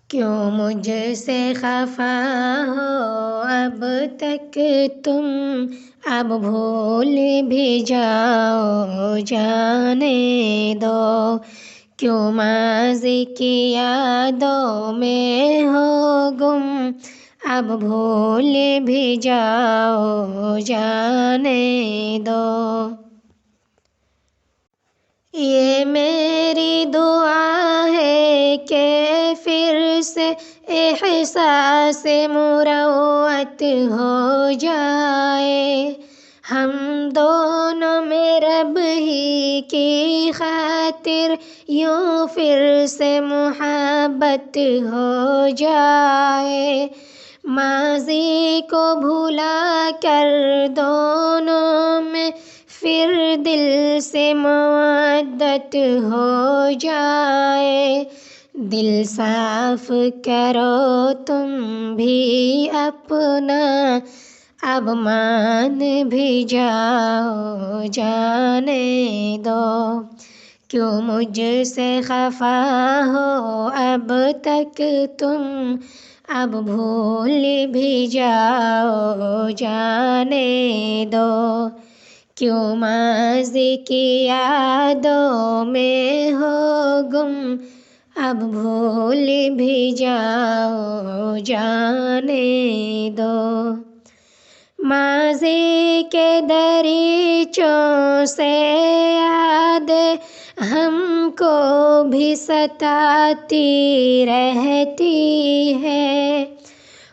क्यों मुझसे खफा हो अब तक तुम, अब भूल भी जाओ जाने दो। क्यों माज़ी की यादों में हो गुम, अब भूल भी जाओ जाने दो। ये मेरी दुआ है कि फिर से एहसास मुरव्वत हो जाए, हम दोनों में रब ही की खातिर यूँ फिर से मोहब्बत हो जाए। माज़ी को भुला कर दोनों में फिर दिल से मवद्दत हो जाए। दिल साफ करो तुम भी अपना, अब मान भी जाओ जाने दो। क्यों मुझसे खफा हो अब तक तुम, अब भूल भी जाओ जाने दो। क्यों माज़ी की यादों में हो गुम, अब भूल भी जाओ जाने दो। माज़ी के दरीचों से याद हमको भी सताती रहती है।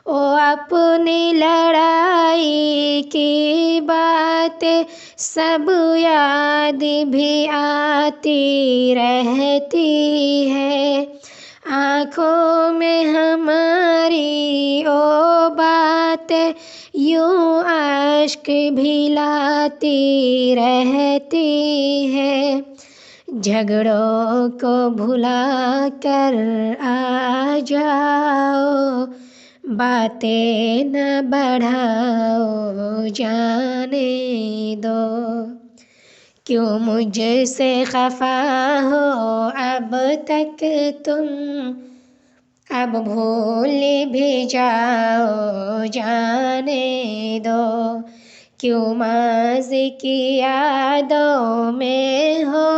ओ अपनी लड़ाई की बातें सब याद भी आती रहती है। आँखों में हमारी ओ बातें यूँ आश्क भी लाती रहती है। झगड़ों को भुला कर आ जाओ, बातें न बढ़ाओ जाने दो। क्यों मुझसे खफा हो अब तक तुम, अब भूल भी जाओ जाने दो। क्यों माज़ी की यादों में हो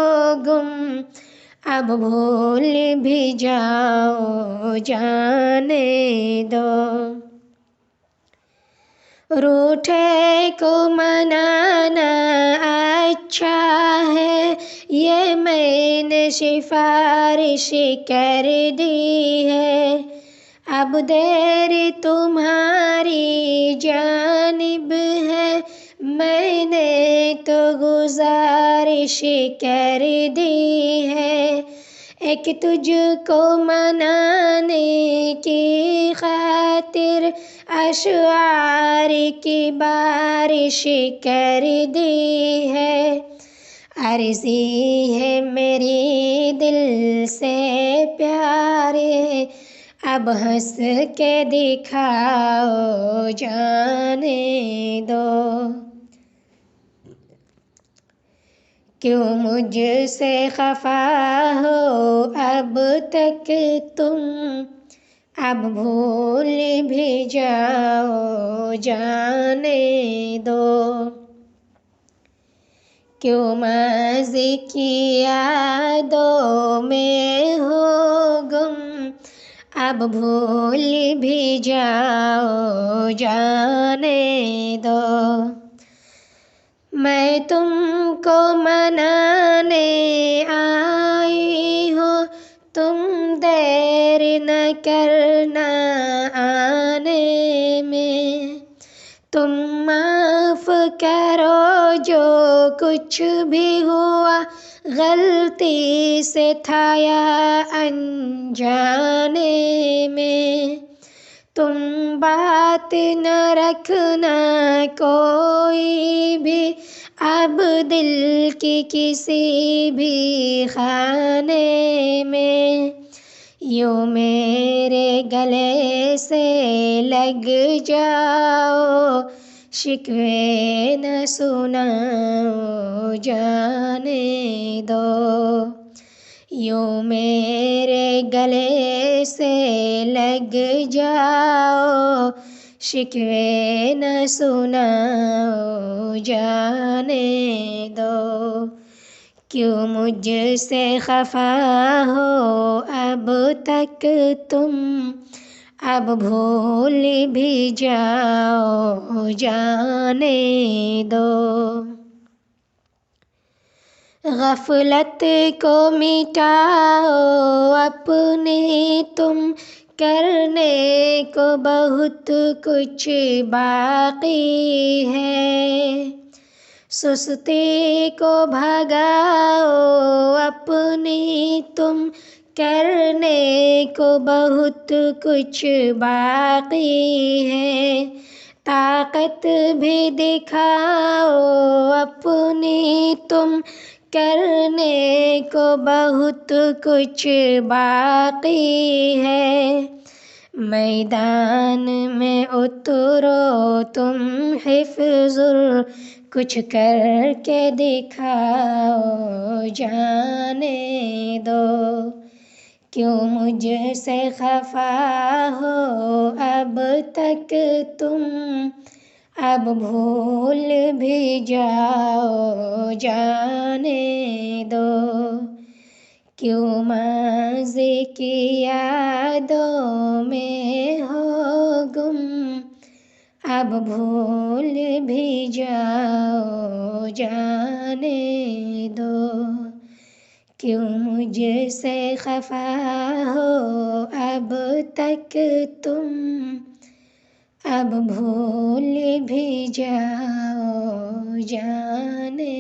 गुम, अब भूल भी जाओ जाने दो। रूठे को मनाना अच्छा है, ये मैंने सिफारिश कर दी है। अब देर तुम्हारी जानिब है, मैंने तो गुजारिश कर दी है। एक तुझको मनाने की खातिर अशआर की बारिश कर दी है। अर्ज़ी है मेरी दिल से प्यारे, अब हंस के दिखाओ जाने दो। क्यों मुझसे खफा हो अब तक तुम, अब भूल भी जाओ जाने दो। क्यों माज़ी की यादों में हो गुम, अब भूल भी जाओ जाने दो। मैं तुमको मनाने आई हूँ, तुम देर न करना आने में। तुम माफ़ करो जो कुछ भी हुआ, गलती से था या अनजाने में। तुम बात न रखना कोई भी अब दिल की किसी भी खाने में। यूँ मेरे गले से लग जाओ, शिकवे न सुनाओ जाने दो। यूँ मेरे गले से लग जाओ, शिकवे न सुनाओ, जाने दो। क्यों मुझसे खफा हो अब तक तुम, अब भूल भी जाओ, जाने दो। गफलत को मिटाओ अपने तुम, करने को बहुत कुछ बाकी है। सुस्ती को भगाओ अपनी तुम, करने को बहुत कुछ बाकी है। ताकत भी दिखाओ अपनी तुम, करने को बहुत कुछ बाकी है। मैदान में उतरो तुम हिफ्ज़ुल, कुछ करके दिखाओ, जाने दो। क्यों मुझसे खफा हो अब तक तुम, अब भूल भी जाओ, जाने दो। क्यों माज़ी की यादों में हो गुम, अब भूल भी जाओ, जाने दो। क्यों मुझसे खफा हो अब तक तुम, अब भूल भी जाओ, जाने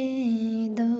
दो।